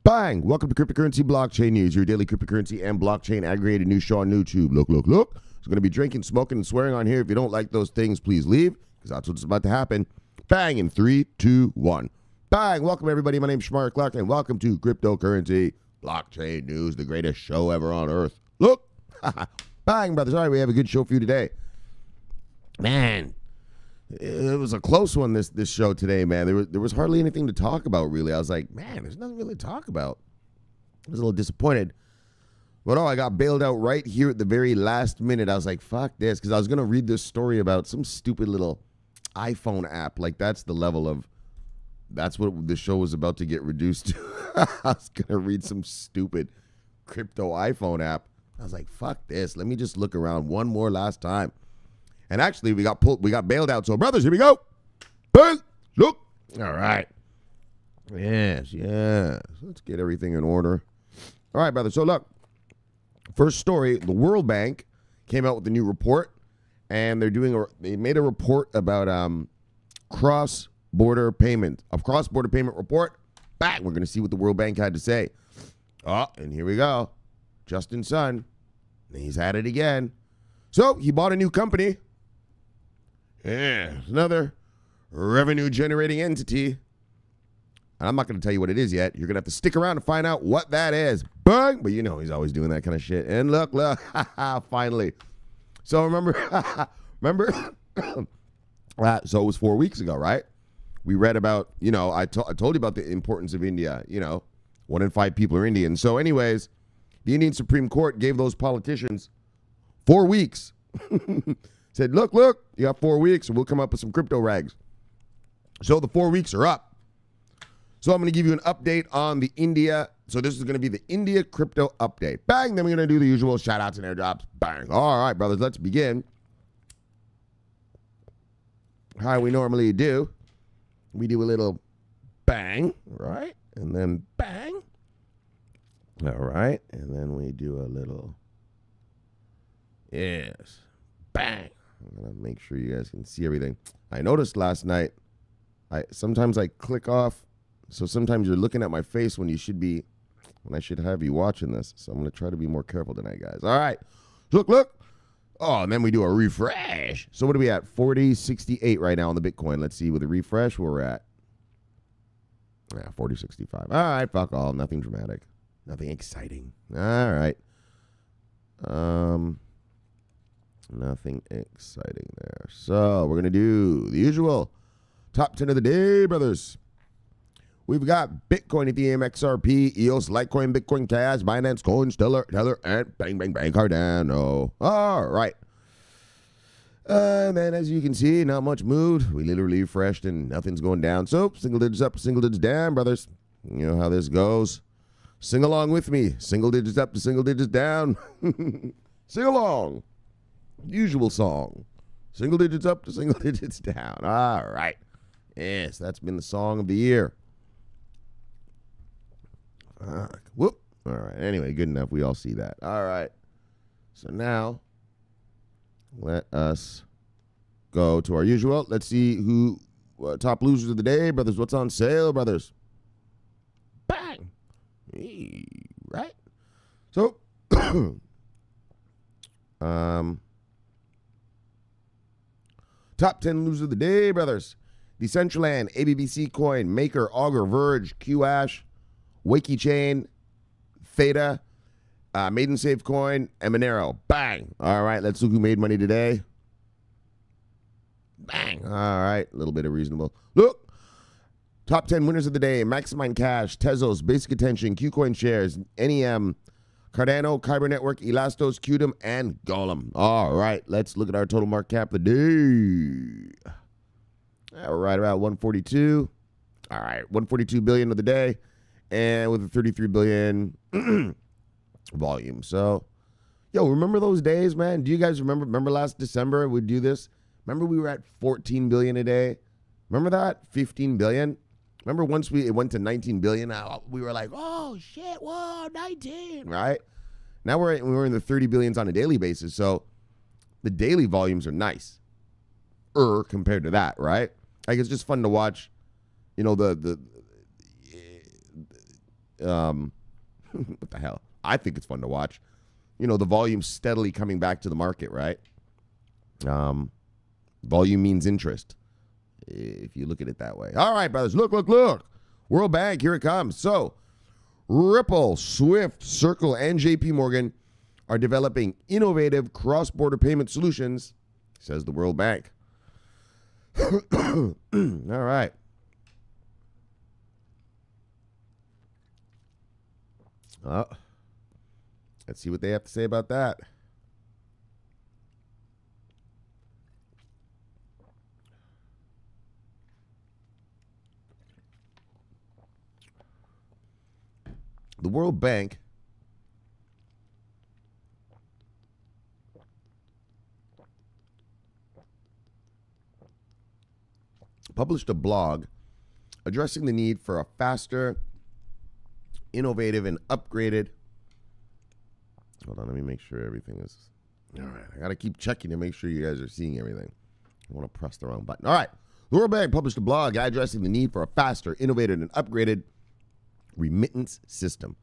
Bang! Welcome to Cryptocurrency Blockchain News, your daily cryptocurrency and blockchain aggregated news show on YouTube. Look. It's going to be drinking, smoking, and swearing on here. If you don't like those things, please leave, because that's what's about to happen. Bang! In 3, 2, 1. Bang! Welcome, everybody. My name's Shmar Clark, and welcome to Cryptocurrency Blockchain News, the greatest show ever on Earth. Look! Bang, brothers. All right, we have a good show for you today. Man, it was a close one, this show today, man. There was hardly anything to talk about, really. I was like, man, there's nothing really to talk about. I was a little disappointed. But I got bailed out right here at the very last minute. I was like, fuck this, because I was going to read this story about some stupid little iPhone app. Like, that's the level of, that's what the show was about to get reduced to. I was going to read some stupid crypto iPhone app. I was like, fuck this. Let me just look around one more last time. And actually, we got bailed out. So, brothers, here we go. Bang! Look. All right. Yes. Let's get everything in order. All right, brothers. So, look. First story, the World Bank came out with a new report, and they made a report about cross-border payment. A cross-border payment report. Bang! We're going to see what the World Bank had to say. Oh, and here we go. Justin's son. He's at it again. So, he bought a new company. Yeah, another revenue-generating entity. And I'm not going to tell you what it is yet. You're going to have to stick around to find out what that is. Bang! But you know he's always doing that kind of shit. And look, finally. So remember, so it was 4 weeks ago, right? We read about, I told you about the importance of India. 1 in 5 people are Indian. So anyways, the Indian Supreme Court gave those politicians 4 weeks. Said, look, you got 4 weeks, and we'll come up with some crypto rags. So the 4 weeks are up. So I'm going to give you an update on the India. So this is going to be the India crypto update. Bang. Then we're going to do the usual shout outs and airdrops. Bang. All right, brothers, let's begin. How we normally do. We do a little bang, right? And then bang. All right. And then we do a little, yes, bang. I'm going to make sure you guys can see everything. I noticed last night, sometimes I click off. So sometimes you're looking at my face when I should have you watching this. So I'm going to try to be more careful tonight, guys. All right. Look. Oh, and then we do a refresh. So what are we at? 40.68 right now on the Bitcoin. Let's see with the refresh where we're at. Yeah, 40.65. All right, fuck all. Nothing dramatic. Nothing exciting. All right. Nothing exciting there. So we're going to do the usual top 10 of the day, brothers. We've got Bitcoin, Ethereum, XRP, EOS, Litecoin, Bitcoin Cash, Binance, Coin, Stellar, Tether, and bang, Cardano. All right. And then as you can see, not much moved. We literally refreshed and nothing's going down. So single digits up, single digits down, brothers. You know how this goes. Sing along with me. Single digits up to single digits down. Sing along. Usual song. Single digits up to single digits down. All right. Yes, that's been the song of the year. Whoop. All right. Anyway, good enough. We all see that. All right. So now, let us go to our usual. Let's see who top losers of the day, brothers. What's on sale, brothers? Bang. Right. So, top 10 losers of the day, brothers. Decentraland, ABBC Coin, Maker, Augur, Verge, QAsh, Wakey Chain, Theta, Maiden Safe Coin, and Monero. Bang. All right, let's look who made money today. Bang. All right, a little bit of reasonable. Look. Top 10 winners of the day. Maximind Cash, Tezos, Basic Attention, Qcoin Shares, NEM, Cardano, Kyber Network, Elastos, Qdom, and Golem. All right, let's look at our total market cap of the day. All right, about 142. All right, 142 billion of the day. And with a 33 billion volume. So, yo, remember those days, man? Do you guys remember last December we'd do this? Remember we were at 14 billion a day? Remember that? 15 billion? Remember once it went to 19 billion, we were like, oh, shit, whoa, 19, right? Now we're in the 30 billions on a daily basis. So the daily volumes are nice compared to that, right? Like, it's just fun to watch, the What the hell? I think it's fun to watch. You know, the volume steadily coming back to the market, right? Volume means interest, if you look at it that way. All right, brothers. Look. World Bank, here it comes. So, Ripple, Swift, Circle, and JP Morgan are developing innovative cross-border payment solutions, says the World Bank. All right. Let's see what they have to say about that. The World Bank published a blog addressing the need for a faster, innovative, and upgraded. Hold on, let me make sure everything is. All right, I got to keep checking to make sure you guys are seeing everything. I want to press the wrong button. All right, the World Bank published a blog addressing the need for a faster, innovative, and upgraded remittance system,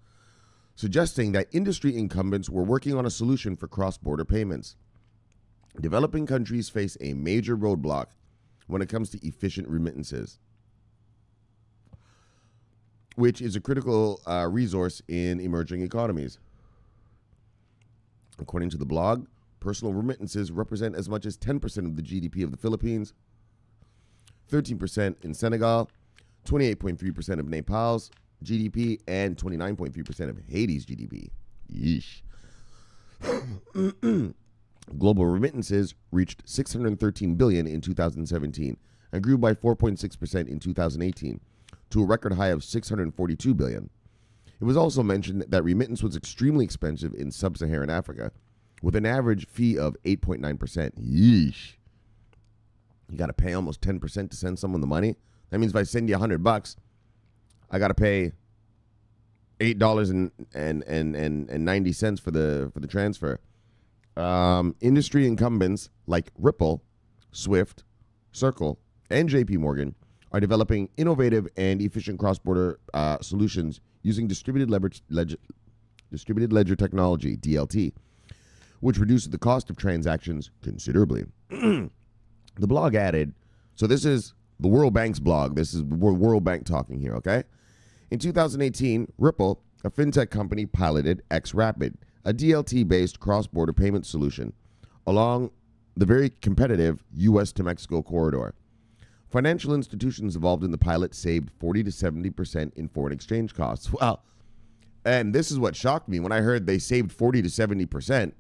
suggesting that industry incumbents were working on a solution for cross-border payments. Developing countries face a major roadblock when it comes to efficient remittances, which is a critical resource in emerging economies. According to the blog, personal remittances represent as much as 10% of the GDP of the Philippines, 13% in Senegal, 28.3% of Nepal's GDP, and 29.3% of Haiti's GDP. Yeesh. Global remittances reached $613 billion in 2017 and grew by 4.6% in 2018 to a record high of $642 billion. It was also mentioned that remittance was extremely expensive in sub-Saharan Africa, with an average fee of 8.9%. Yeesh. You got to pay almost 10% to send someone the money. That means if I send you $100, I got to pay $8.90 for the transfer. Industry incumbents like Ripple, Swift, Circle, and JP Morgan are developing innovative and efficient cross-border solutions using distributed ledger technology, DLT, which reduces the cost of transactions considerably. The blog added, so this is the World Bank's blog. This is the World Bank talking here, okay? In 2018, Ripple, a fintech company, piloted xRapid, a DLT-based cross-border payment solution, along the very competitive U.S. to Mexico corridor. Financial institutions involved in the pilot saved 40 to 70% in foreign exchange costs. Well, and this is what shocked me when I heard they saved 40 to 70%.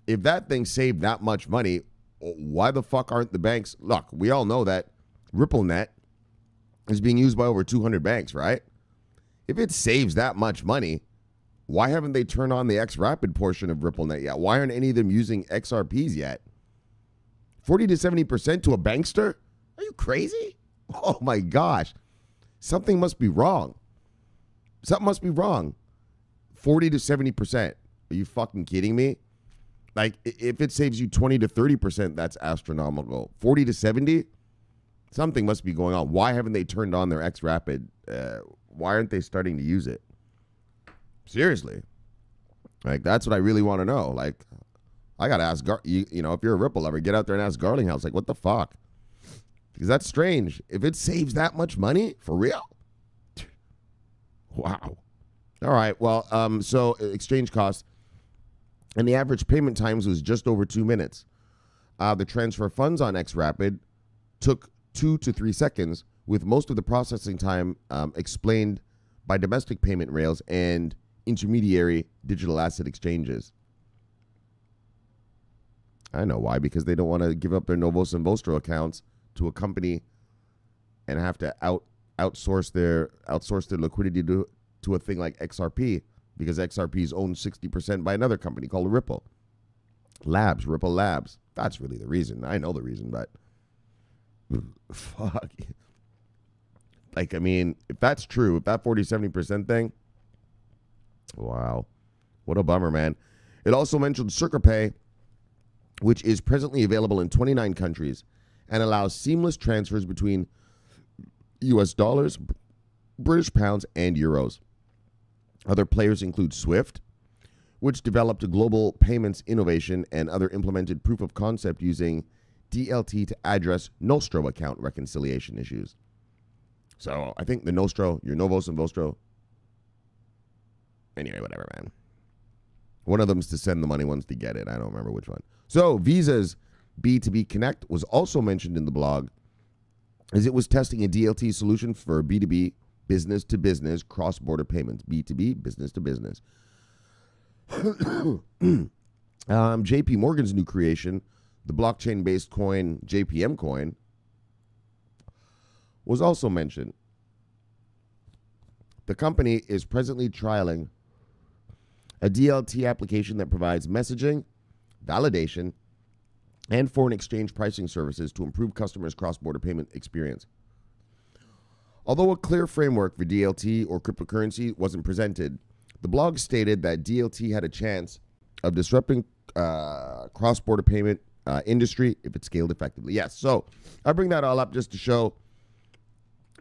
If that thing saved that much money, why the fuck aren't the banks? Look, we all know that RippleNet is being used by over 200 banks, right? If it saves that much money, why haven't they turned on the xRapid portion of RippleNet yet? Why aren't any of them using XRPs yet? 40 to 70% to a bankster? Are you crazy? Oh my gosh. Something must be wrong. Something must be wrong. 40 to 70%. Are you fucking kidding me? Like, if it saves you 20 to 30%, that's astronomical. 40 to 70? Something must be going on. Why haven't they turned on their xRapid? Why aren't they starting to use it? Seriously. Like, that's what I really want to know. Like, I got to ask, you know, if you're a Ripple lover, get out there and ask Garlinghouse, like, what the fuck? Because that's strange. If it saves that much money, for real? Wow. All right. Well, so exchange costs, and the average payment times was just over 2 minutes. The transfer of funds on xRapid took 2 to 3 seconds, with most of the processing time explained by domestic payment rails and intermediary digital asset exchanges. I know why, because they don't want to give up their Novos and Vostro accounts to a company and have to outsource their liquidity to a thing like XRP, because XRP is owned 60% by another company called Ripple Labs. That's really the reason. I know the reason, but fuck. Like, I mean, if that's true, if that 40, 70% thing, wow. What a bummer, man. It also mentioned CirclePay, which is presently available in 29 countries and allows seamless transfers between US dollars, British pounds, and euros. Other players include Swift, which developed a global payments innovation, and other implemented proof of concept using DLT to address Nostro account reconciliation issues. So I think the Nostro, your Novos and Vostro. Anyway, whatever, man. One of them is to send the money once they get it. I don't remember which one. So Visa's B2B Connect was also mentioned in the blog, as it was testing a DLT solution for B2B, business-to-business, cross-border payments. B2B, business-to-business. JP Morgan's new creation, the blockchain-based coin JPM coin, was also mentioned. The company is presently trialing a DLT application that provides messaging, validation, and foreign exchange pricing services to improve customers' cross-border payment experience. Although a clear framework for DLT or cryptocurrency wasn't presented, the blog stated that DLT had a chance of disrupting cross-border payment industry if it scaled effectively. Yes, so I bring that all up just to show,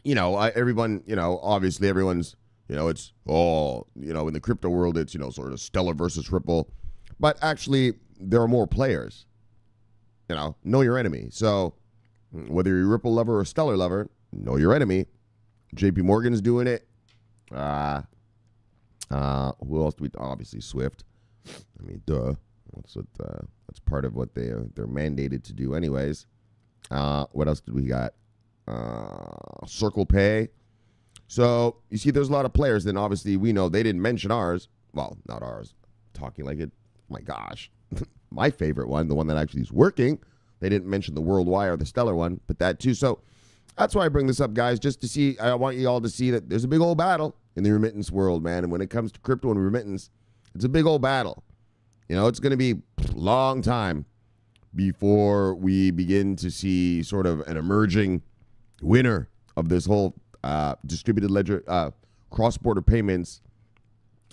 everyone, obviously everyone's, it's all, in the crypto world, it's, sort of Stellar versus Ripple. But actually, there are more players. Know your enemy. So whether you're a Ripple lover or Stellar lover, know your enemy. JP Morgan's doing it. Who else do we? Obviously Swift. I mean, duh. That's part of what they're mandated to do, anyways. What else did we got? Circle Pay. So you see, there's a lot of players. Then obviously we know they didn't mention ours. Well, not ours. Talking like it. My gosh. My favorite one, the one that actually is working. They didn't mention the Worldwide or the Stellar one, but that too. So that's why I bring this up, guys, just to see. I want you all to see that there's a big old battle in the remittance world, man. And when it comes to crypto and remittance, it's a big old battle. It's going to be a long time before we begin to see sort of an emerging winner of this whole distributed ledger cross-border payments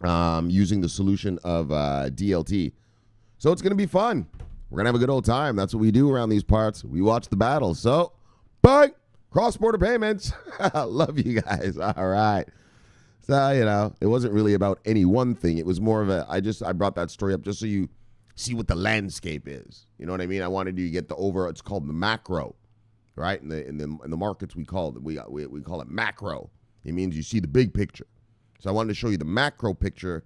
using the solution of DLT. So it's going to be fun. We're going to have a good old time. That's what we do around these parts. We watch the battles. So, bye. Cross-border payments. Love you guys. All right. So, it wasn't really about any one thing. It was more of I brought that story up just so you see what the landscape is. You know what I mean? I wanted you to get it's called the macro, right? In the markets we call it macro. It means you see the big picture. So I wanted to show you the macro picture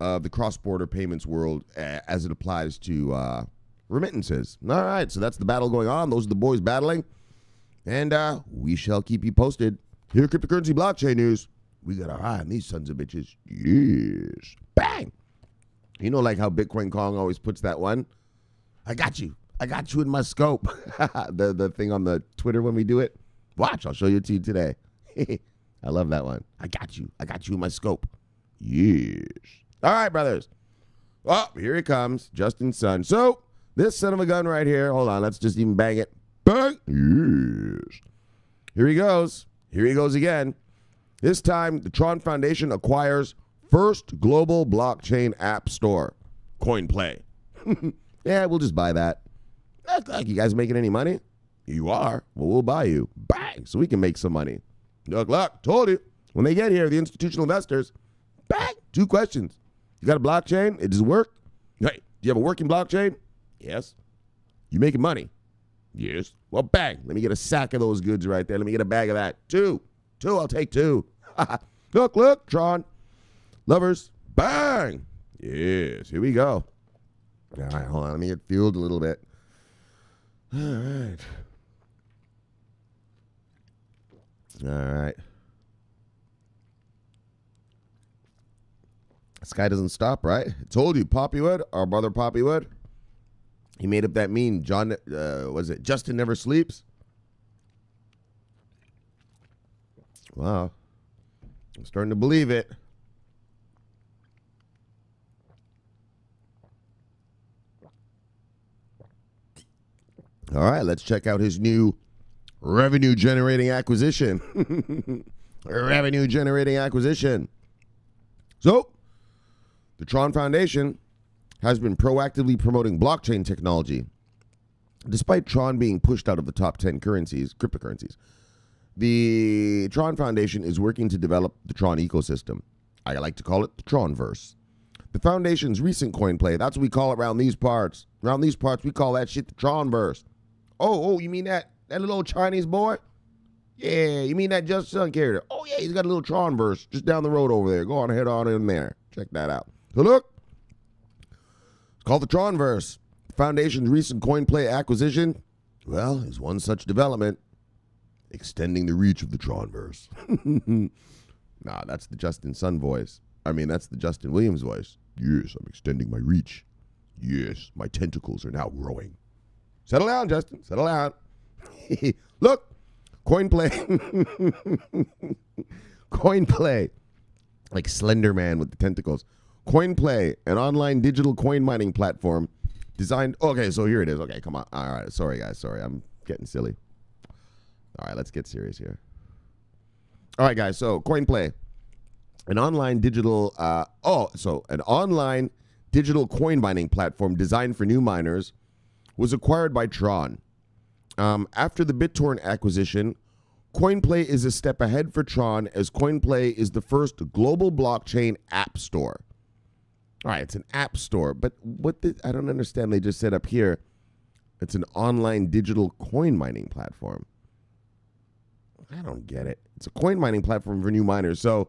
of the cross-border payments world as it applies to remittances. All right, so that's the battle going on. Those are the boys battling. And we shall keep you posted. Here at Cryptocurrency Blockchain News, we got our eye on these sons of bitches. Yes. Bang! Like how Bitcoin Kong always puts that one? I got you. I got you in my scope. the thing on the Twitter when we do it. Watch, I'll show you to you today. I love that one. I got you. I got you in my scope. Yes. All right, brothers. Well, here he comes, Justin's son. So, this son of a gun right here. Hold on, let's just even bang it. Bang. Yes. Here he goes. Here he goes again. This time, the Tron Foundation acquires first global blockchain app store, CoinPlay. Yeah, we'll just buy that. Like you guys making any money? You are. Well, we'll buy you. Bang. So we can make some money. Look, told you. When they get here, the institutional investors, bang, 2 questions. You got a blockchain? It does work? Hey, do you have a working blockchain? Yes. You making money? Yes. Well, bang. Let me get a sack of those goods right there. Let me get a bag of that. 2. I'll take 2. Look, Tron. Lovers. Bang. Yes. Here we go. All right, hold on. Let me get fueled a little bit. All right. All right. This guy doesn't stop, right? I told you, Poppywood, our brother Poppywood. He made up that meme. Justin never sleeps? Wow. I'm starting to believe it. All right, let's check out his new revenue-generating acquisition. Revenue-generating acquisition. So, the Tron Foundation has been proactively promoting blockchain technology. Despite Tron being pushed out of the top 10 cryptocurrencies, the Tron Foundation is working to develop the Tron ecosystem. I like to call it the Tronverse. The Foundation's recent CoinPlay, that's what we call it around these parts. Around these parts, we call that shit the Tronverse. Oh, you mean that little old Chinese boy? Yeah, you mean that Just Son character? Oh, yeah, he's got a little Tronverse just down the road over there. Go on, head on in there. Check that out. So look, it's called the Tronverse. The Foundation's recent CoinPlay acquisition, well, is one such development, extending the reach of the Tronverse. Nah, that's the Justin Sun voice. I mean, that's the Justin Williams voice. Yes, I'm extending my reach. Yes, my tentacles are now growing. Settle down, Justin. Settle down. Look, CoinPlay. CoinPlay. Like Slender Man with the tentacles. CoinPlay, an online digital coin mining platform designed... Okay, so here it is. Okay, come on. All right, sorry, guys. Sorry, I'm getting silly. All right, let's get serious here. All right, guys, so CoinPlay. An online digital, an online digital coin mining platform designed for new miners was acquired by Tron. After the BitTorrent acquisition, CoinPlay is a step ahead for Tron as CoinPlay is the first global blockchain app store. All right, it's an app store, but I don't understand. They just said up here, it's an online digital coin mining platform. I don't get it. It's a coin mining platform for new miners, so...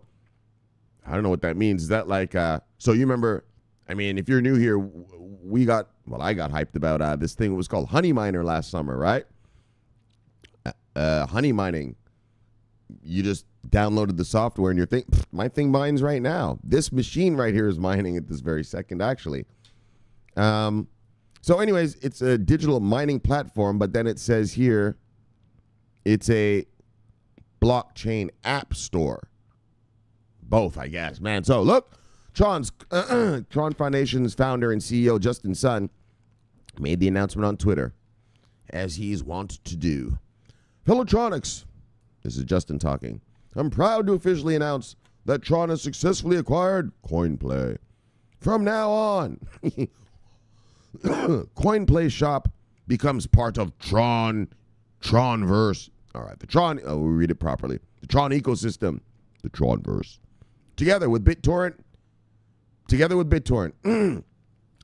I don't know what that means. Is that like, so you remember, I mean, if you're new here, I got hyped about this thing. It was called Honey Miner last summer, right? Honey mining. You just downloaded the software and your thing, my thing mines right now. This machine right here is mining at this very second, actually. So anyways, it's a digital mining platform, but then it says here, it's a blockchain app store. Both, I guess, man. So look, Tron Foundation's founder and CEO Justin Sun made the announcement on Twitter, as he's wont to do. Fellow Tronics, this is Justin talking. I'm proud to officially announce that Tron has successfully acquired CoinPlay. From now on, CoinPlay shop becomes part of Tronverse. All right, we'll read it properly. The Tron ecosystem, the Tronverse. Together with BitTorrent,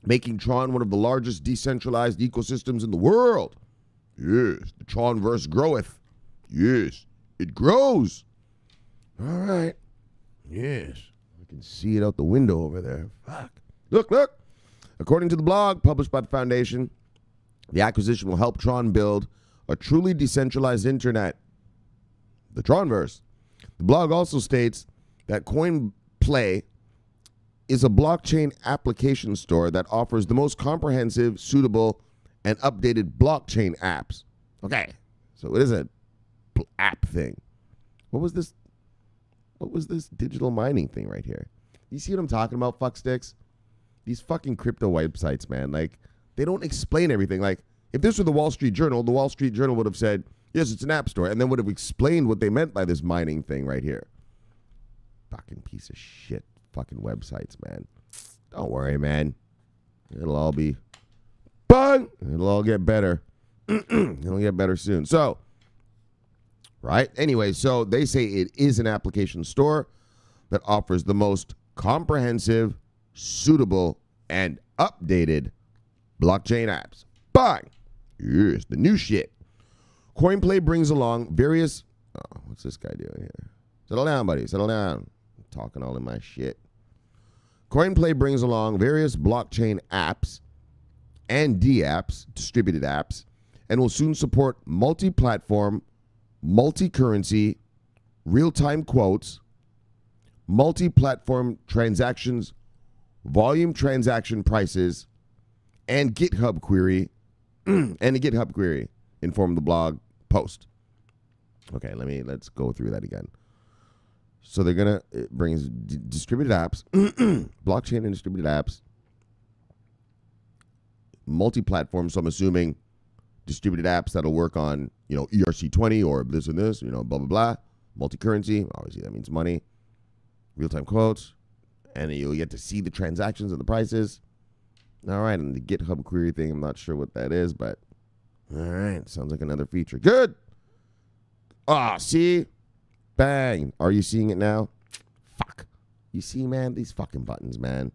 making Tron one of the largest decentralized ecosystems in the world. Yes, the Tronverse groweth. Yes, it grows. All right. Yes, I can see it out the window over there. Fuck. Look. According to the blog published by the Foundation, the acquisition will help Tron build a truly decentralized internet, the Tronverse. The blog also states that CoinPlay is a blockchain application store that offers the most comprehensive, suitable, and updated blockchain apps. Okay, so it is an app thing. What was this digital mining thing right here? You see what I'm talking about, fucksticks? These fucking crypto websites, man. Like, they don't explain everything. Like, if this were the Wall Street Journal, the Wall Street Journal would have said, yes, it's an app store, and then would have explained what they meant by this mining thing right here. Fucking piece of shit fucking websites, man. Don't worry, man. It'll all be fun. It'll all get better. It'll get better soon. So, right? Anyway, so they say it is an application store that offers the most comprehensive, suitable, and updated blockchain apps. Bang! Yes, the new shit. CoinPlay brings along various... Oh, what's this guy doing here? Settle down, buddy. Settle down. Talking all in my shit. CoinPlay brings along various blockchain apps and dApps, distributed apps, and will soon support multi-platform, multi-currency, real-time quotes, multi-platform transactions, volume transaction prices, and GitHub query, informed the blog post. Okay, let's go through that again. So it brings distributed apps, blockchain and distributed apps, multi-platform. So I'm assuming distributed apps that'll work on, ERC20 or this and this, blah, blah, blah. Multi-currency, obviously that means money. Real-time quotes. And then you'll get to see the transactions and the prices. All right, and the GitHub query thing, I'm not sure what that is, but all right, sounds like another feature. Good. See? Bang. Are you seeing it now? Fuck. You see, man, these fucking buttons, man.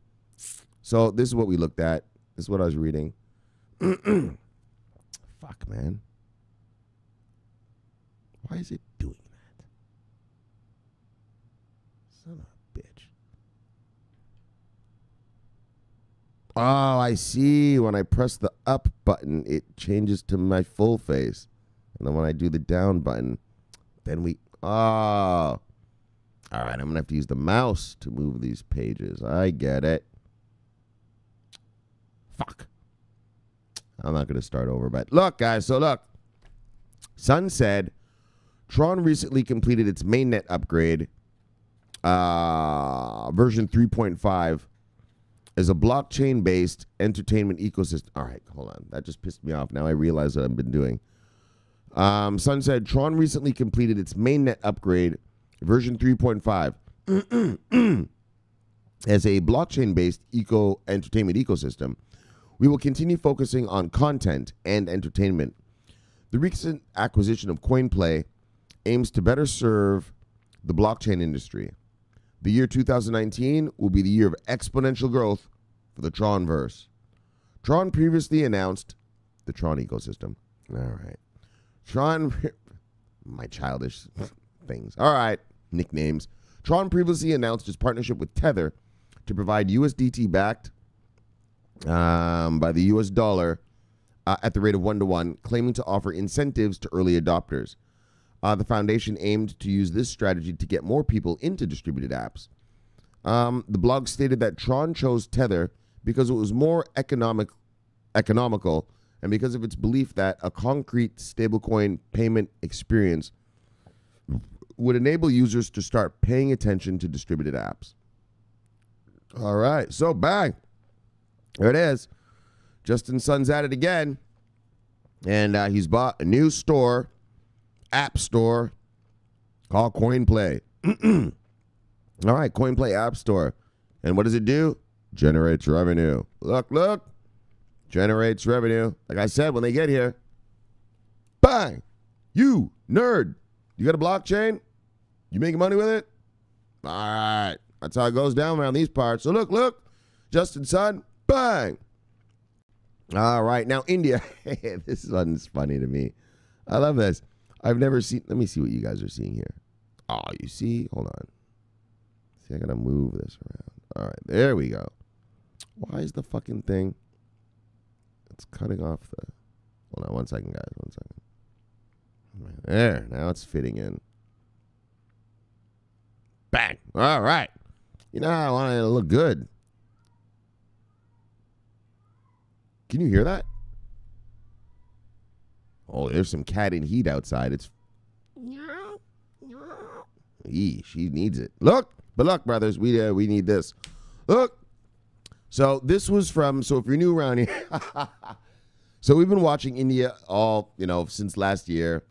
So this is what we looked at. This is what I was reading. Fuck, man. Why is it doing that? Son of a bitch. Oh, I see. When I press the up button, it changes to my full face. And then when I do the down button, then we... Oh. All right, I'm going to have to use the mouse to move these pages. I get it. Fuck. I'm not going to start over, but look, guys. So look. Sun said, Tron recently completed its mainnet upgrade, version 3.5, as a blockchain-based entertainment ecosystem. All right, hold on. That just pissed me off. Now I realize what I've been doing. Sun said, Tron recently completed its mainnet upgrade, version 3.5, as a blockchain-based entertainment ecosystem. We will continue focusing on content and entertainment. The recent acquisition of CoinPlay aims to better serve the blockchain industry. The year 2019 will be the year of exponential growth for the Tronverse. Tron previously announced the Tron ecosystem. All right. Tron, my childish things. All right, nicknames. Tron previously announced its partnership with Tether to provide USDT backed by the US dollar at the rate of 1-to-1, claiming to offer incentives to early adopters. The foundation aimed to use this strategy to get more people into distributed apps. The blog stated that Tron chose Tether because it was more economical and because of its belief that a concrete stablecoin payment experience would enable users to start paying attention to distributed apps. All right, so bang. There it is. Justin Sun's at it again. And he's bought a new store, app store, called CoinPlay. All right, CoinPlay App Store. And what does it do? Generates revenue. Look, look. Generates revenue. Like I said, when they get here, bang. You, nerd. You got a blockchain? You making money with it? All right. That's how it goes down around these parts. So look, look. Justin Sun, bang. All right. Now, India. This one's funny to me. I love this. I've never seen. Let me see what you guys are seeing here. Oh, you see? Hold on. See, I got to move this around. All right. There we go. Why is the fucking thing? It's cutting off the... Hold on 1 second, guys. 1 second. Right there. Now it's fitting in. Bang. All right. You know, I want it to look good. Can you hear that? Oh, there's some cat in heat outside. It's... Eee, she needs it. Look. But look, brothers, we need this. Look. So this was from... So if you're new around here... So we've been watching India all, since last year.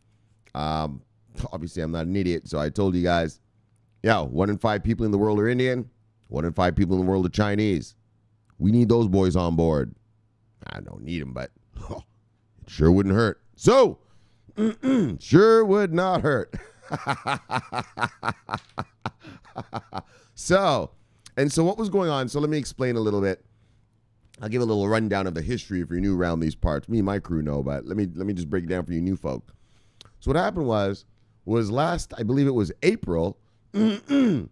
Obviously, I'm not an idiot, so I told you guys, 1 in 5 people in the world are Indian. 1 in 5 people in the world are Chinese. We need those boys on board. I don't need them, but it sure wouldn't hurt. So, sure would not hurt. So what was going on? So let me explain a little bit. I'll give a little rundown of the history if you're new around these parts. Me and my crew know, but let me just break it down for you new folk. So what happened was last, I believe it was April, the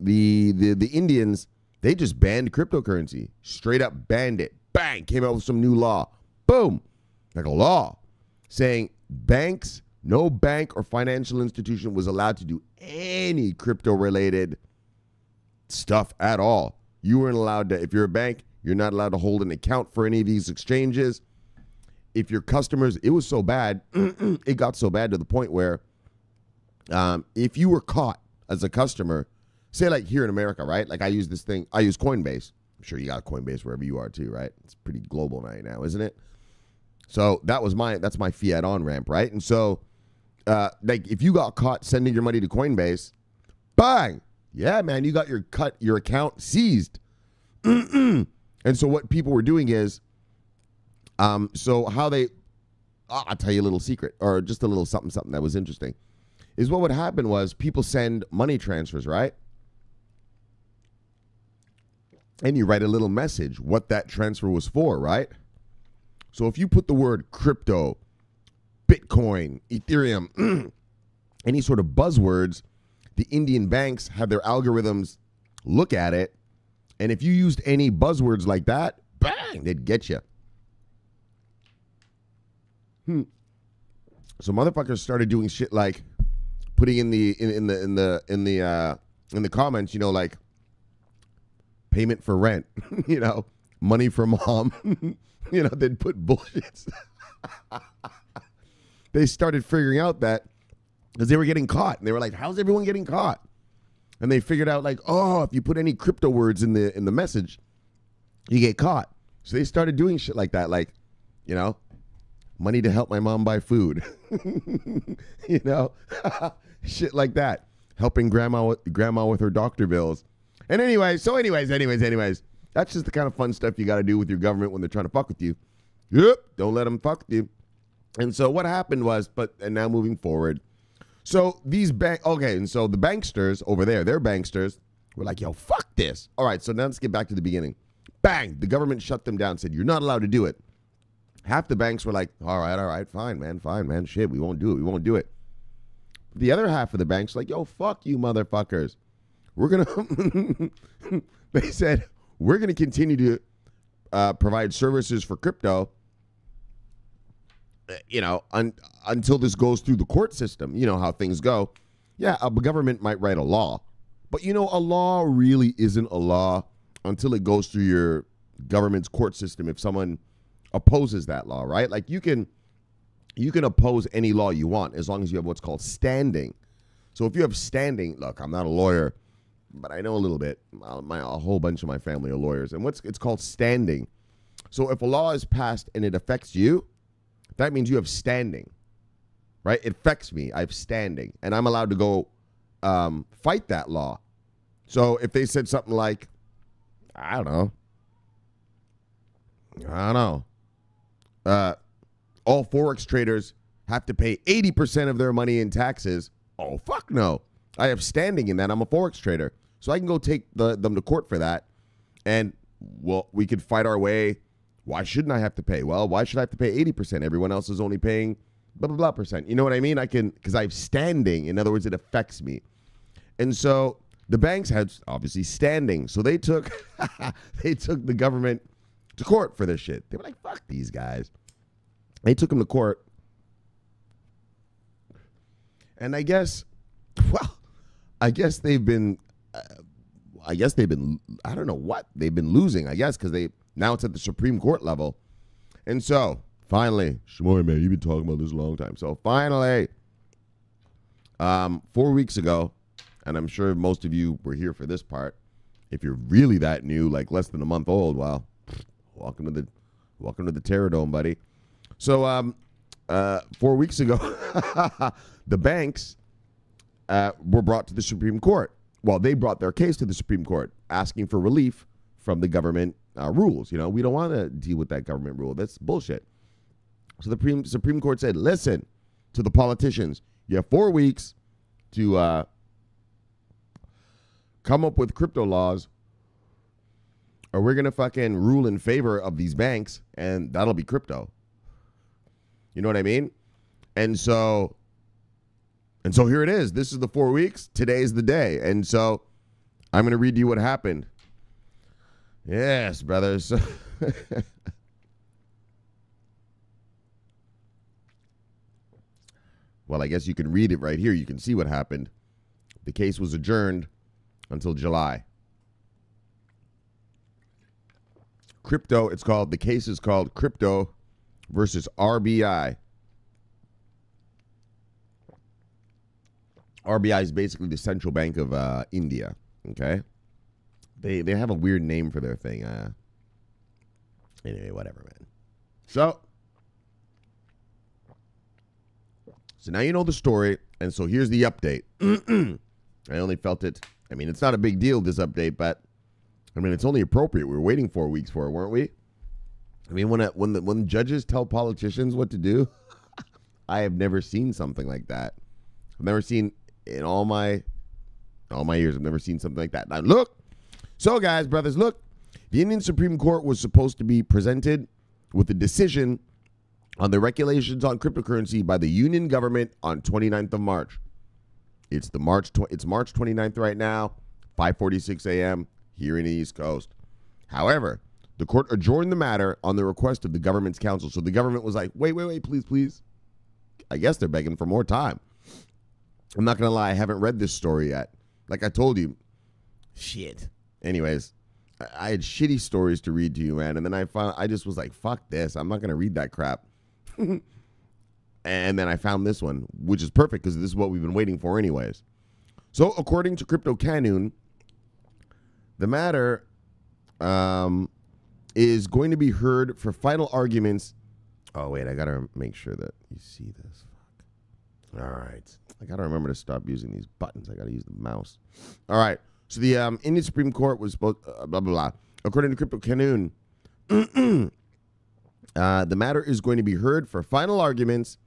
Indians, they just banned cryptocurrency. Straight up banned it. Bang! Came out with some new law. Boom! Like a law saying banks, no bank or financial institution was allowed to do any crypto-related stuff at all. You weren't allowed to, if you're a bank, you're not allowed to hold an account for any of these exchanges. If your customers, it was so bad, it got so bad to the point where if you were caught as a customer, say like here in America, right? Like I use this thing, I use Coinbase. I'm sure you got Coinbase wherever you are too, right? It's pretty global right now, isn't it? So that's my fiat on-ramp, right? And so like if you got caught sending your money to Coinbase, bang! Yeah, man, you got your account seized. And so what people were doing is, so how they, I'll tell you a little secret, or just a little something that was interesting. is what would happen was people send money transfers, right? And you write a little message what that transfer was for, right? So if you put the word crypto, Bitcoin, Ethereum, any sort of buzzwords, the Indian banks have their algorithms look at it. And if you used any buzzwords like that, bang, they'd get you. So motherfuckers started doing shit like putting in the comments, you know, like payment for rent, you know, money for mom, you know, they'd put bullshit. They started figuring out that because they were getting caught, and they were like, "How's everyone getting caught?" And they figured out like, "Oh, if you put any crypto words in the message, you get caught." So they started doing shit like that, like, you know, money to help my mom buy food, you know, shit like that, helping grandma with her doctor bills. And anyways, that's just the kind of fun stuff you got to do with your government when they're trying to fuck with you. Yep, don't let them fuck with you. And so what happened was, and now moving forward, so and so the banksters over there, their banksters were like, yo, fuck this. All right, so now let's get back to the beginning. Bang, the government shut them down, said, you're not allowed to do it. Half the banks were like, all right, fine, man, shit, we won't do it. The other half of the banks were like, yo, fuck you motherfuckers. We're going to, they said, we're going to continue to provide services for crypto, you know, until this goes through the court system. You know how things go. Yeah, a government might write a law, but you know, a law really isn't a law until it goes through your government's court system. If someone opposes that law, right? Like you can oppose any law you want as long as you have what's called standing. So if you have standing, look, I'm not a lawyer, but I know a little bit. A whole bunch of my family are lawyers, and it's called standing. So if a law is passed and it affects you, that means you have standing, right? It affects me. I have standing, and I'm allowed to go fight that law. So if they said something like, I don't know, all Forex traders have to pay 80% of their money in taxes. Oh, fuck no. I have standing in that. I'm a Forex trader. So I can go take them to court for that. And, well, we could fight our way. Why shouldn't I have to pay? Well, why should I have to pay 80%? Everyone else is only paying blah, blah, blah percent. You know what I mean? I can, because I have standing. In other words, it affects me. And so the banks had obviously standing. So they took the government to court for this shit. They were like, fuck these guys. They took them to court. And I guess they've been, I don't know what they've been losing, I guess, because now it's at the Supreme Court level. And so finally, Shmoy, man, you've been talking about this a long time. So finally, 4 weeks ago, and I'm sure most of you were here for this part. If you're really that new, like less than a month old, well, welcome to the Terror Dome, buddy. So 4 weeks ago, the banks were brought to the Supreme Court. Well, they brought their case to the Supreme Court, asking for relief from the government rules. You know, we don't want to deal with that government rule. That's bullshit. So the Supreme Court said, listen to the politicians. You have 4 weeks to come up with crypto laws, or we're going to fucking rule in favor of these banks, and that'll be crypto. You know what I mean? And so here it is. This is the 4 weeks. Today's the day. And so I'm going to read you what happened. Yes, brothers. Well, I guess you can read it right here. You can see what happened. The case was adjourned until July. The case is called Crypto Vs RBI. RBI is basically the central bank of India. Okay, they have a weird name for their thing. Anyway, whatever, man. So now you know the story, and so here's the update. I only felt it. I mean, it's not a big deal, this update, but I mean, it's only appropriate. We were waiting 4 weeks for it, weren't we? I mean, when judges tell politicians what to do, I have never seen something like that. I've never seen in all my years. I've never seen something like that. Now look, so guys, brothers, look, the Indian Supreme Court was supposed to be presented with a decision on the regulations on cryptocurrency by the Union government on 29th of March. It's March 29th right now, 5:46 a.m. here in the East Coast. However, the court adjourned the matter on the request of the government's counsel. So the government was like, wait, please. I guess they're begging for more time. I'm not going to lie, I haven't read this story yet. Like I told you, shit. Anyways, I had shitty stories to read to you, man. And then I just was like, fuck this. I'm not going to read that crap. And then I found this one, which is perfect because this is what we've been waiting for anyways. So according to Crypto Canyon, the matter is going to be heard for final arguments. Oh, wait, I got to make sure that you see this. Fuck. All right. I got to remember to stop using these buttons. I got to use the mouse. All right. So the Indian Supreme Court was supposed, blah, blah, blah. According to Crypto Canyon, the matter is going to be heard for final arguments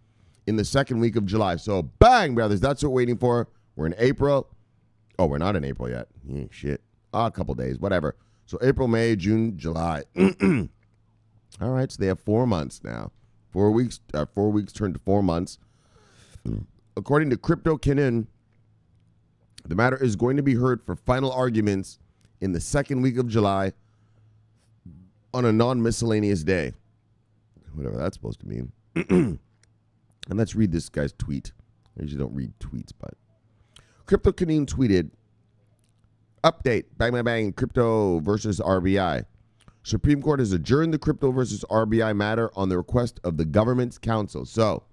in the second week of July. So, bang, brothers, that's what we're waiting for. We're in April. Oh, we're not in April yet. Shit. A couple days, whatever. So, April, May, June, July. All right, so they have 4 months now. 4 weeks turned to 4 months. According to Crypto Canyon, the matter is going to be heard for final arguments in the second week of July on a non-miscellaneous day. Whatever that's supposed to mean. And let's read this guy's tweet. I usually don't read tweets, but Crypto Canyon tweeted, update, bang, bang, bang, Crypto Vs RBI. Supreme Court has adjourned the Crypto Vs RBI matter on the request of the government's counsel. So,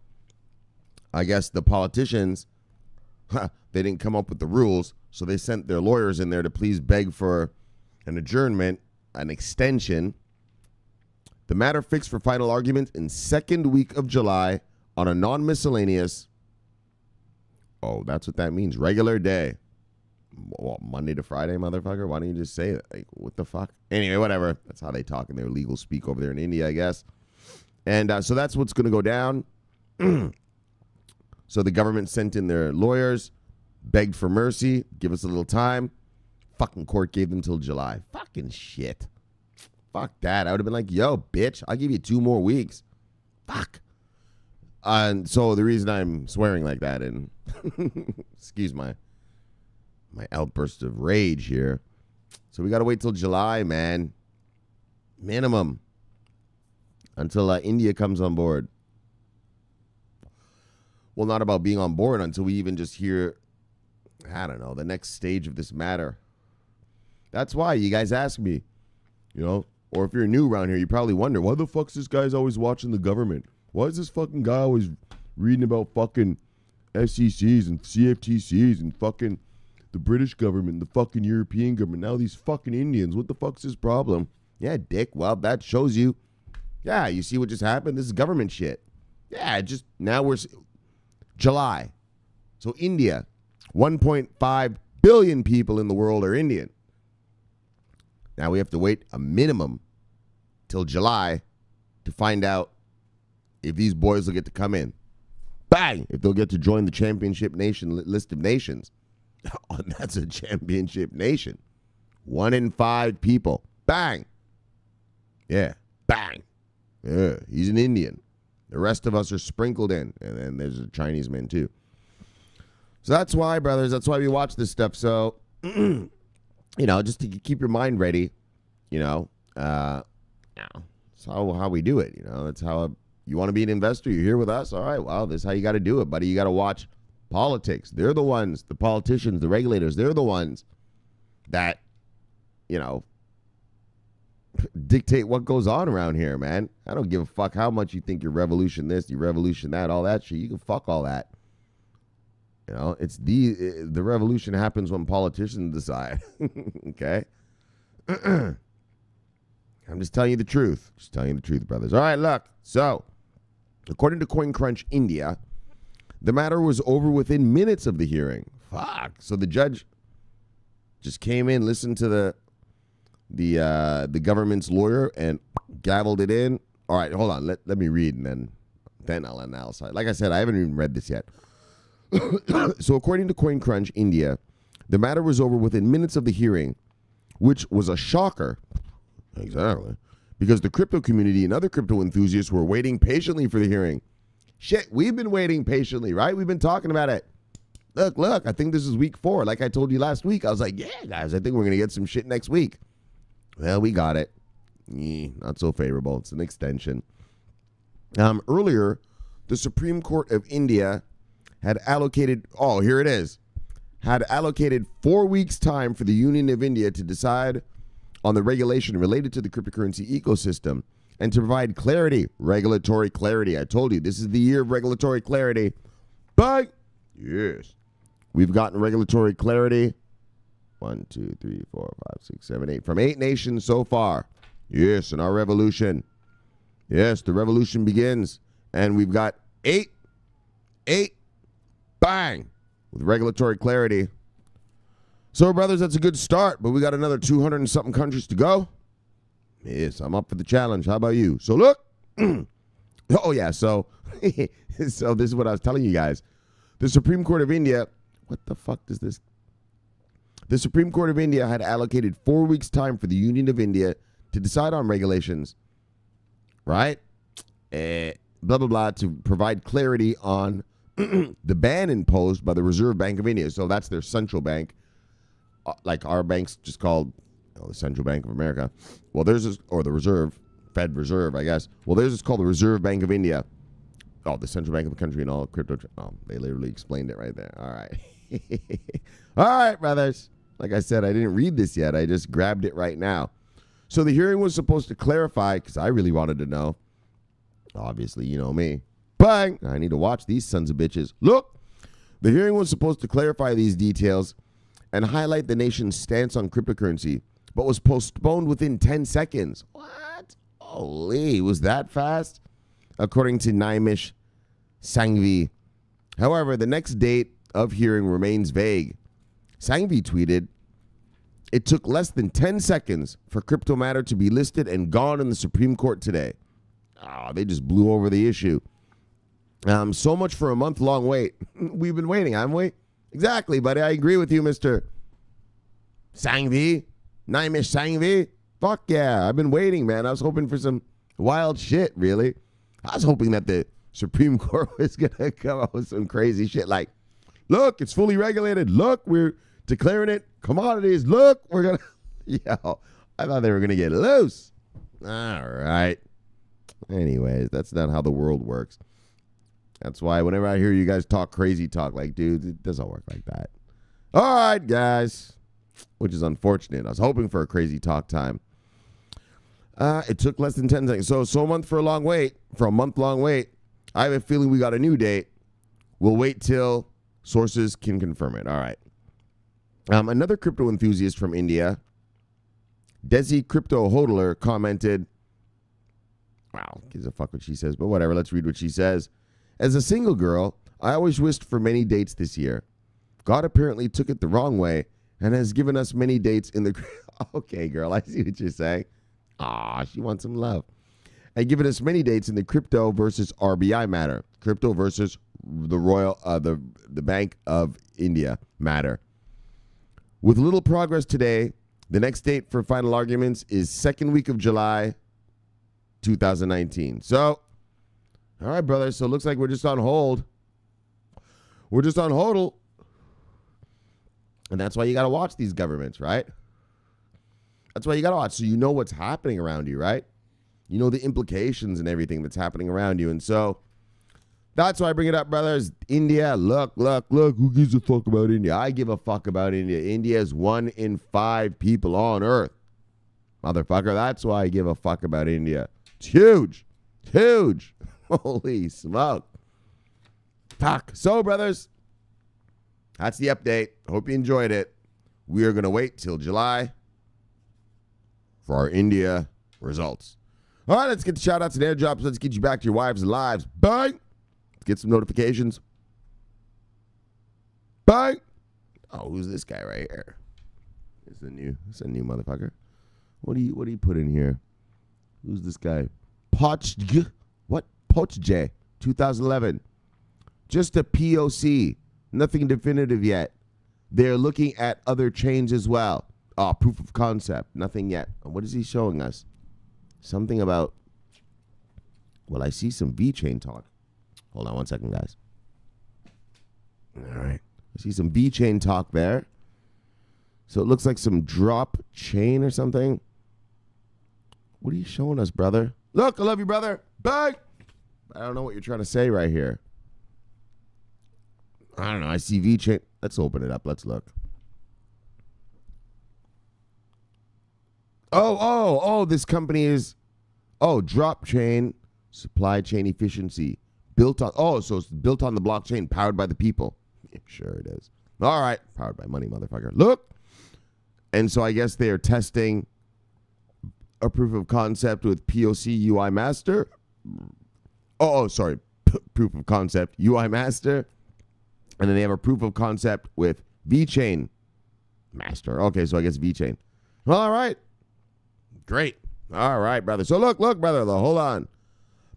I guess the politicians, they didn't come up with the rules, so they sent their lawyers in there to please beg for an adjournment, an extension. The matter fixed for final argument in second week of July on a non-miscellaneous, oh, that's what that means, regular day. Well, Monday to Friday, motherfucker? Why don't you just say it? Like, what the fuck? Anyway, whatever. That's how they talk in their legal speak over there in India, I guess. And so that's what's going to go down. So the government sent in their lawyers, begged for mercy, give us a little time. Fucking court gave them till July. Fucking shit. Fuck that. I would have been like, yo, bitch, I'll give you 2 more weeks. Fuck. And so the reason I'm swearing like that, and excuse my outburst of rage here. So we got to wait till July, man. Minimum. Until India comes on board. Well, not about being on board until we even just hear, I don't know, the next stage of this matter. That's why you guys ask me, you know, or if you're new around here, you probably wonder, why the fuck's this guy's always watching the government? Why is this fucking guy always reading about fucking SECs and CFTCs and fucking the British government, the fucking European government, now these fucking Indians? What the fuck's his problem? Yeah, dick. Well, that shows you. Yeah, you see what just happened? This is government shit. Yeah, just now we're July. So India, 1.5 billion people in the world are Indian. Now we have to wait a minimum till July to find out if these boys will get to come in. Bang! If they'll get to join the championship nation list of nations. Oh, that's a championship nation. 1 in 5 people. Bang! Yeah. Bang! Yeah, he's an Indian. The rest of us are sprinkled in. And then there's a Chinese man too. So that's why, brothers, that's why we watch this stuff. So, you know, just to keep your mind ready, you know, that's how we do it. You know, that's how you want to be an investor. You're here with us. All right. Well, this is how you got to do it, buddy. You got to watch politics. They're the ones, the politicians, the regulators, they're the ones that, you know, dictate what goes on around here, man. I don't give a fuck how much you think you're revolution this, you revolution that, all that shit. You can fuck all that. You know, it's the revolution happens when politicians decide. Okay? I'm just telling you the truth. Just telling you the truth, brothers. All right, look. So, according to CoinCrunch India, the matter was over within minutes of the hearing. Fuck. So the judge just came in, listened to the government's lawyer, and gavelled it in. All right, hold on. Let me read, and then I'll analyze. Like I said, I haven't even read this yet. So according to CoinCrunch India, the matter was over within minutes of the hearing, which was a shocker. Exactly. Because the crypto community and other crypto enthusiasts were waiting patiently for the hearing. Shit, we've been waiting patiently, right? We've been talking about it. Look, I think this is week 4. Like I told you last week, I was like, yeah, guys, I think we're going to get some shit next week. Well, we got it. Not so favorable. It's an extension. Earlier, the Supreme Court of India had allocated, here it is, had allocated 4 weeks' time for the Union of India to decide on the regulation related to the cryptocurrency ecosystem and to provide clarity, regulatory clarity. I told you, this is the year of regulatory clarity. But, yes, we've gotten regulatory clarity. 1, 2, 3, 4, 5, 6, 7, 8. From 8 nations so far. Yes, in our revolution. Yes, the revolution begins. And we've got 8, bang, with regulatory clarity. So, brothers, that's a good start, but we got another 200 and something countries to go. Yes, I'm up for the challenge. How about you? So, look. So this is what I was telling you guys. The Supreme Court of India, what the fuck does this? The Supreme Court of India had allocated 4 weeks' time for the Union of India to decide on regulations, right? Blah, blah, blah, to provide clarity on the ban imposed by the Reserve Bank of India. So that's their central bank. Like our bank's just called the Central Bank of America. Well, theirs is, or the Reserve, Fed Reserve, I guess. Well, theirs is called the Reserve Bank of India. Oh, the central bank of the country and all crypto. They literally explained it right there. All right. All right, brothers. Like I said, I didn't read this yet. I just grabbed it right now. So the hearing was supposed to clarify, because I really wanted to know. Obviously, you know me. Bang! I need to watch these sons of bitches. Look! The hearing was supposed to clarify these details and highlight the nation's stance on cryptocurrency, but was postponed within 10 seconds. What? Holy, was that fast? According to Naimish Sanghvi. However, the next date of hearing remains vague. Sanghvi tweeted, "It took less than 10 seconds for crypto matter to be listed and gone in the Supreme Court today." They just blew over the issue. So much for a month-long wait. We've been waiting, haven't we? Exactly, buddy. I agree with you, Mr. Sanghvi. Naimish Sanghvi. Fuck yeah. I've been waiting, man. I was hoping for some wild shit, really. I was hoping that the Supreme Court was going to come up with some crazy shit like, look, it's fully regulated. Look, we're declaring it commodities. Look, we're going to... Yo, I thought they were going to get loose. All right. Anyways, that's not how the world works. That's why whenever I hear you guys talk crazy talk, like, dude, it doesn't work like that. All right, guys. Which is unfortunate. I was hoping for a crazy talk time. It took less than 10 seconds. So a month for a long wait. For a month-long wait. I have a feeling we got a new date. We'll wait till sources can confirm it. All right. Another crypto enthusiast from India, Desi Crypto Hodler, commented, wow, gives a fuck what she says, but whatever. Let's read what she says. As a single girl, I always wished for many dates this year. God apparently took it the wrong way and has given us many dates in the... Okay, girl, I see what you're saying. She wants some love. And given us many dates in the Crypto versus RBI matter. Crypto versus the Bank of India matter. With little progress today, the next date for final arguments is second week of July, 2019. So... all right, brother. So it looks like we're just on hold. We're just on hodl. And that's why you got to watch these governments, right? That's why you got to watch. So you know what's happening around you, right? You know the implications and everything that's happening around you. And so that's why I bring it up, brothers. India, look. Who gives a fuck about India? I give a fuck about India. India is 1 in 5 people on earth. Motherfucker, that's why I give a fuck about India. It's huge. Huge. Holy smoke. Fuck. So, brothers, that's the update. Hope you enjoyed it. We are going to wait till July for our India results. All right, let's get the shout-outs and airdrops. Let's get you back to your wives' lives. Bang. Let's get some notifications. Bang. Oh, who's this guy right here? It's a new motherfucker. What do you put in here? Who's this guy? Pochj. What? Pochj. 2011. Just a POC. Nothing definitive yet. They're looking at other chains as well. Proof of concept. Nothing yet. What is he showing us? Something about... Well, I see some VeChain talk. Hold on one second, guys. All right. I see some VeChain talk there. So it looks like some drop chain or something. What are you showing us, brother? Look, I love you, brother. Bye. I don't know what you're trying to say right here. I don't know. I see VeChain. Let's open it up. Let's look. Oh, this company is, drop chain, supply chain efficiency. Built on, so it's built on the blockchain, powered by the people. Yeah, sure it is. All right. Powered by money, motherfucker. Look. And so I guess they are testing a proof of concept with POC UI master. Sorry. Proof of concept UI master. And then they have a proof of concept with VeChain master. Okay, so I guess VeChain. All right. Great. All right, brother. So look, brother. Hold on.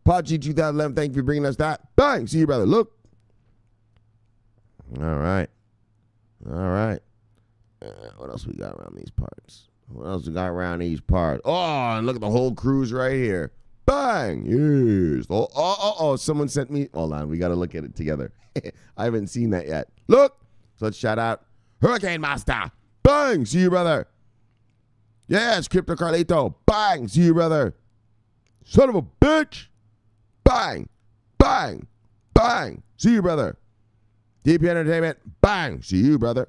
Podg 2011, thank you for bringing us that. Bang. See you, brother. Look. All right. What else we got around these parts? Oh, and look at the whole cruise right here. Bang. Yes. Someone sent me. Hold on. We got to look at it together. I haven't seen that yet. Look. So let's shout out Hurricane Master. Bang. See you, brother. Yes, Crypto Carlito. Bang. See you, brother. Son of a bitch. Bang. Bang. Bang. See you, brother. DP Entertainment. Bang. See you, brother.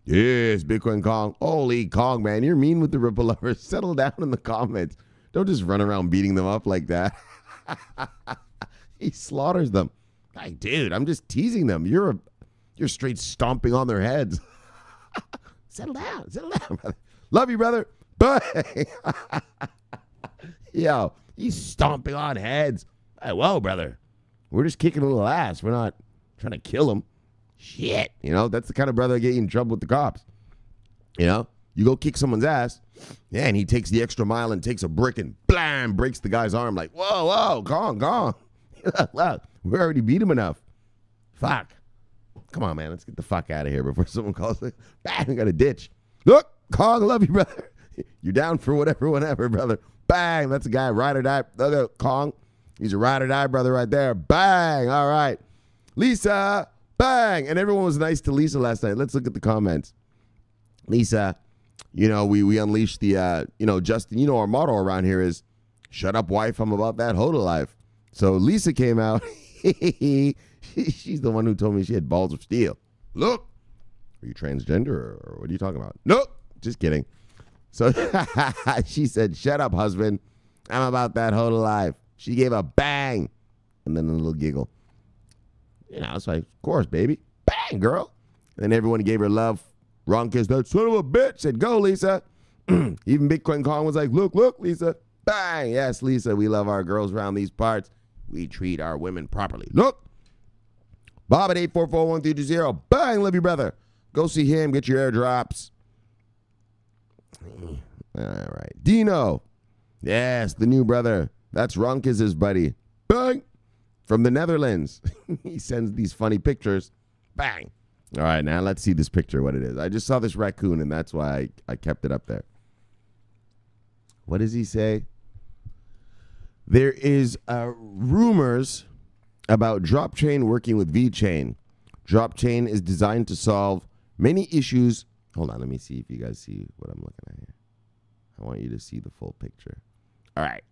Yes, Bitcoin Kong. Holy Kong, man. You're mean with the Ripple lovers. Settle down in the comments. Don't just run around beating them up like that. He slaughters them. Like, dude, I'm just teasing them. You're straight stomping on their heads. Settle down, brother. Love you, brother. Bye. Yo, he's stomping on heads. Hey, whoa, brother. We're just kicking a little ass. We're not trying to kill him. Shit. That's the kind of brother that get you in trouble with the cops. You go kick someone's ass, and he takes the extra mile and takes a brick and blam, breaks the guy's arm like, whoa, gone. We already beat him enough. Fuck. Come on, man. Let's get the fuck out of here before someone calls it. Bang, we got a ditch. Look, Kong, love you, brother. You're down for whatever, whenever, brother. Bang, that's a guy, ride or die. Kong, he's a ride or die brother right there. Bang, all right. Lisa, bang. And everyone was nice to Lisa last night. Let's look at the comments. Lisa, we unleashed the, Justin, our motto around here is, shut up, wife, I'm about that HODL life. So Lisa came out. She's the one who told me she had balls of steel. Look, are you transgender or what are you talking about? Nope, just kidding. So she said, shut up, husband. I'm about that HODL life. She gave a bang and then a little giggle. It's like, of course, baby. Bang, girl. And everyone gave her love. Ron kissed that son of a bitch. Said, go, Lisa. Even Bitcoin Kong was like, look, Lisa. Bang. Yes, Lisa, we love our girls around these parts. We treat our women properly. Look. Bob at 8441320. Bang, love you, brother. Go see him. Get your airdrops. All right. Dino. Yes, the new brother. That's Ronkis' buddy. Bang. From the Netherlands. He sends these funny pictures. Bang. All right, now let's see this picture, what it is. I just saw this raccoon, and that's why I kept it up there. What does he say? There is rumors about DropChain working with VeChain. DropChain is designed to solve many issues. Hold on, let me see if you guys see what I'm looking at here. I want you to see the full picture. All right.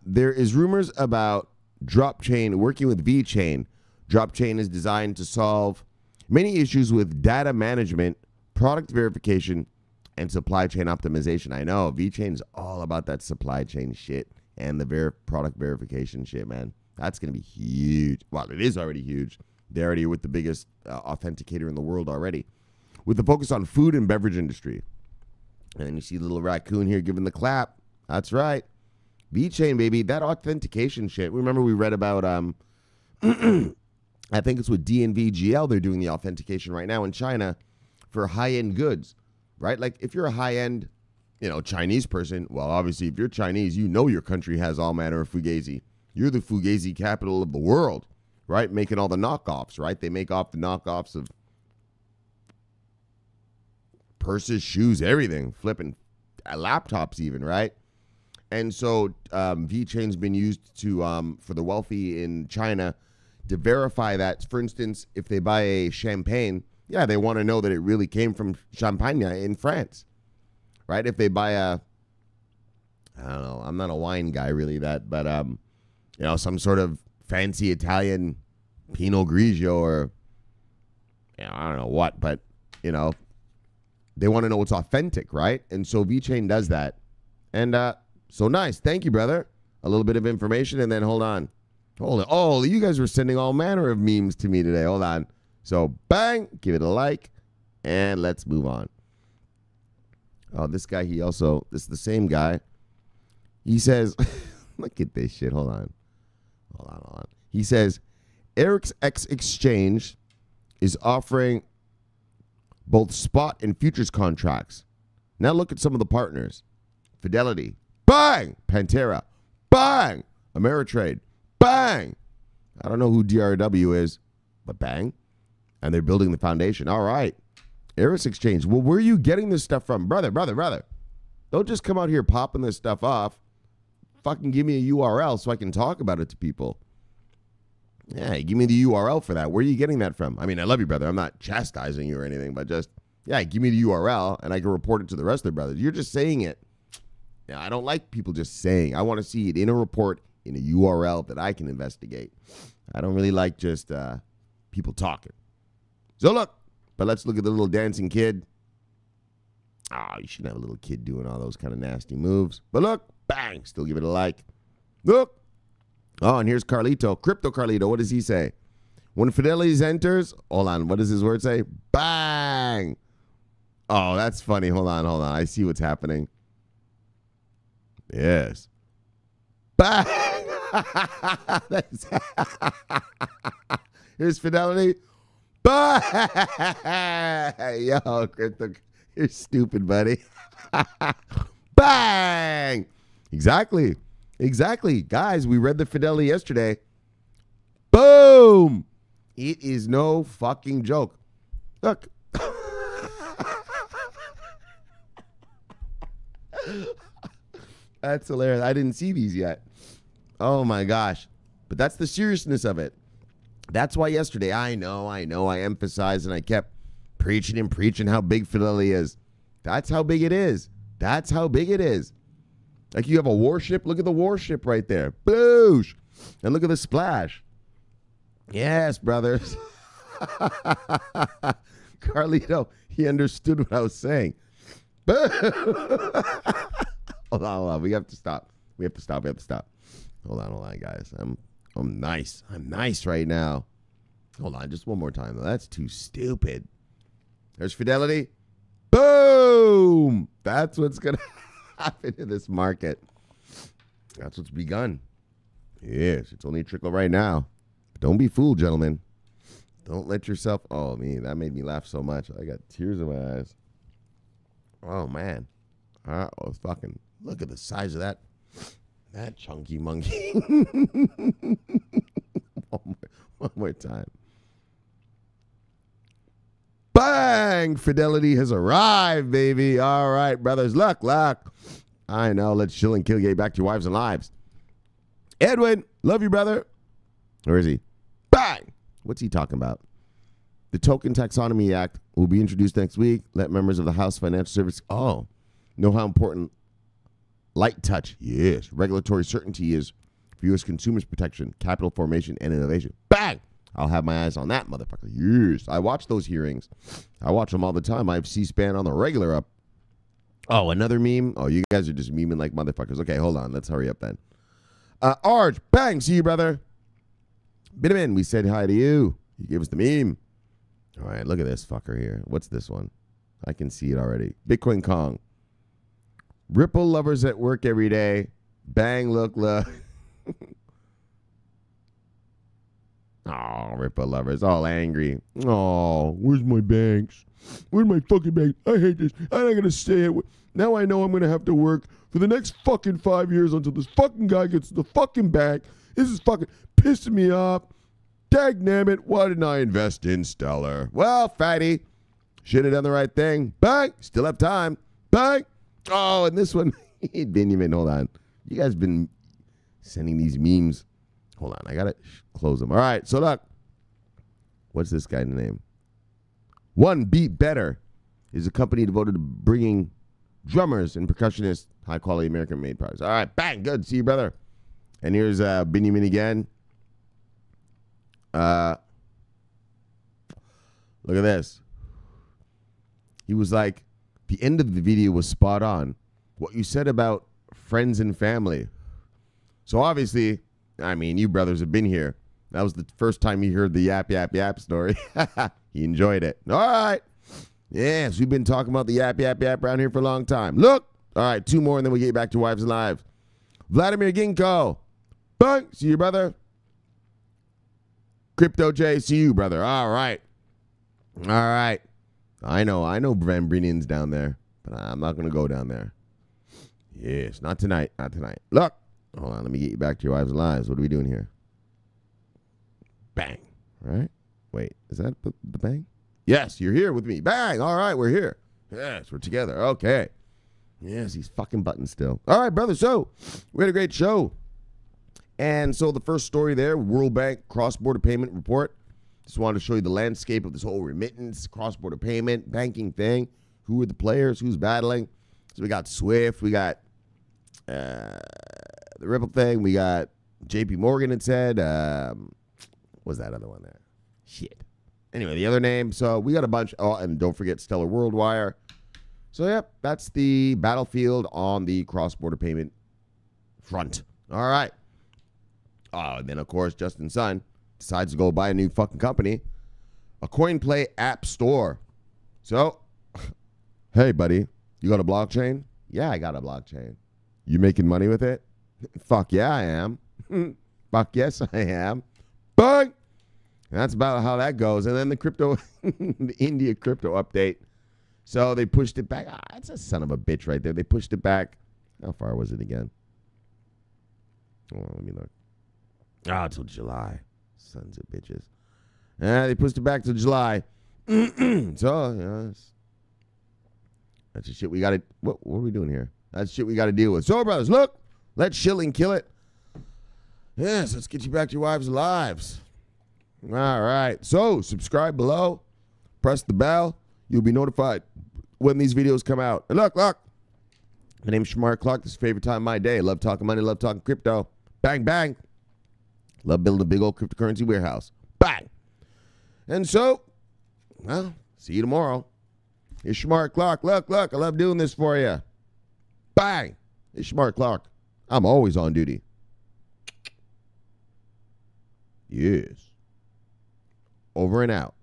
There is rumors about DropChain working with VeChain. DropChain is designed to solve many issues with data management, product verification, and supply chain optimization. I know VeChain is all about that supply chain shit and the product verification shit, man. That's going to be huge. Well, it is already huge. They're already with the biggest authenticator in the world already, with the focus on food and beverage industry. And then you see the little raccoon here giving the clap. That's right. VeChain, baby. That authentication shit. Remember we read about, I think it's with DNVGL. They're doing the authentication right now in China for high-end goods, right? Like if you're a high-end, Chinese person, well, obviously if you're Chinese, your country has all manner of fugazi. You're the fugazi capital of the world, right? Making all the knockoffs, right? They make off the knockoffs of purses, shoes, everything, flipping laptops even, right? And so VeChain's been used to for the wealthy in China to verify that, for instance, if they buy a champagne, yeah, they want to know that it really came from Champagne in France, right? If they buy I don't know, I'm not a wine guy really, but you know, some sort of fancy Italian Pinot Grigio or, you know, I don't know what, but, you know, they want to know it's authentic, right? And so VeChain does that. And so nice. Thank you, brother. A little bit of information, and then hold on. Oh, you guys were sending all manner of memes to me today. Hold on. So bang, give it a like, and let's move on. Oh, this guy, this is the same guy. He says, look at this shit. Hold on. He says, Eric's X Exchange is offering both spot and futures contracts. Now look at some of the partners. Fidelity, bang! Pantera, bang! Ameritrade, bang! I don't know who DRW is, but bang. And they're building the foundation. All right. Eris Exchange. Well, where are you getting this stuff from? Brother. Don't just come out here popping this stuff off. Fucking give me a URL so I can talk about it to people. Yeah, give me the URL for that. Where are you getting that from? I mean, I love you, brother. I'm not chastising you or anything, but just, yeah, give me the URL and I can report it to the rest of the brothers. You're just saying it. Yeah, I don't like people just saying. I want to see it in a report, in a URL that I can investigate. I don't really like just people talking. So look, but let's look at the little dancing kid. Oh, you shouldn't have a little kid doing all those kind of nasty moves. But look, bang, still give it a like. Look. Oh, and here's Carlito. Crypto Carlito, what does he say? When Fidelity enters, hold on, what does his word say? Bang! Oh, that's funny. Hold on. I see what's happening. Yes. Bang! Here's Fidelity. Bang! Yo, Crypto, you're stupid, buddy. Bang! Exactly. Guys, we read the Fidelity yesterday. Boom! It is no fucking joke. Look. That's hilarious. I didn't see these yet. Oh my gosh. But that's the seriousness of it. That's why yesterday, I know, I emphasized and I kept preaching how big Fidelity is. That's how big it is. Like you have a warship. Look at the warship right there. Boosh. And look at the splash. Yes, brothers. Carlito, he understood what I was saying. Hold on. We have to stop. Hold on, guys. I'm nice. I'm nice right now. Hold on, just one more time, though. That's too stupid. There's Fidelity. Boom! That's what's going to happen in this market. That's what's begun. Yes, it's only a trickle right now. Don't be fooled, gentlemen. Don't let yourself... Oh, man, that made me laugh so much. I got tears in my eyes. Oh, man. Oh, fucking... Look at the size of that chunky monkey. One more time. Bang! Fidelity has arrived, baby. All right, brothers. Luck. I know. Let's chill and kill. Get back to your wives and lives. Edwin, love you, brother. Where is he? Bang! What's he talking about? The Token Taxonomy Act will be introduced next week. Let members of the House Financial Service know how important light touch, yes, regulatory certainty is for U.S. consumers' protection, capital formation, and innovation. Bang! I'll have my eyes on that, motherfucker. Yes. I watch those hearings. I watch them all the time. I have C-SPAN on the regular up. Oh, another meme? Oh, you guys are just memeing like motherfuckers. Okay, hold on. Let's hurry up then. Arj, bang, see you, brother. Bitterman, we said hi to you. You gave us the meme. All right, look at this fucker here. What's this one? I can see it already. Bitcoin Kong. Ripple lovers at work every day. Bang, look. Oh, Ripple lovers, all angry. Oh, where's my banks? Where's my fucking banks? I hate this. I'm not going to stay at work. Now I know I'm going to have to work for the next fucking 5 years until this fucking guy gets the fucking bank. This is fucking pissing me off. Dagnabbit, why didn't I invest in Stellar? Well, fatty, should have done the right thing. Bang, still have time. Bang. Oh, and this one, Benjamin, hold on. You guys been sending these memes. Hold on, I got to close them. All right, so look. What's this guy's name? One Beat Better is a company devoted to bringing drummers and percussionists high-quality American-made products. All right, bang, good. See you, brother. And here's Benjamin again. Look at this. He was like, the end of the video was spot on. What you said about friends and family. So obviously, I mean, you brothers have been here. That was the first time he heard the yap story. He enjoyed it. All right. Yes, we've been talking about the yap around here for a long time. Look. All right, 2 more, and then we get back to Wives and Lives. Vladimir Ginko. Bang. See you, brother. Crypto J. See you, brother. All right. All right. I know Brandinian's down there, but I'm not going to go down there. Yes, not tonight. Not tonight. Look. Hold on. Let me get you back to your Wives and Lives. What are we doing here? Bang. Right? Wait, is that the bang? Yes, you're here with me. Bang. All right, we're here. Yes, we're together. Okay. Yes, these fucking buttons still. All right, brother. So, we had a great show. And so the first story there, World Bank cross-border payment report. Just wanted to show you the landscape of this whole remittance, cross-border payment, banking thing. Who are the players? Who's battling? So we got Swift. We got the Ripple thing. We got JP Morgan, it said. What's that other one there? Shit. Anyway, the other name. So we got a bunch. Oh, and don't forget Stellar WorldWire. So, yep, that's the battlefield on the cross-border payment front. All right. Oh, and then, of course, Justin Sun decides to go buy a new fucking company, a CoinPlay app store. So, hey, buddy, you got a blockchain? Yeah, I got a blockchain. You making money with it? Fuck yeah, I am. Fuck yes, I am. Bang! And that's about how that goes. And then the crypto, the India crypto update. So they pushed it back. That's a son of a bitch right there. They pushed it back. How far was it again? Oh, let me look. Till July. Sons of bitches. They pushed it back to July. So, that's the shit we got to... What are we doing here? That's shit we got to deal with. So, brothers, look. Let's chill and kill it. Yes, let's get you back to your wives' lives. All right. So, subscribe below. Press the bell. You'll be notified when these videos come out. And look. My name's Shamar Clark. This is favorite time of my day. Love talking money. Love talking crypto. Bang, bang. Love building a big old cryptocurrency warehouse. Bang. And so, well, see you tomorrow. It's Shamar Clark. Look. I love doing this for you. Bang. It's Shamar Clark. I'm always on duty. Yes. Over and out.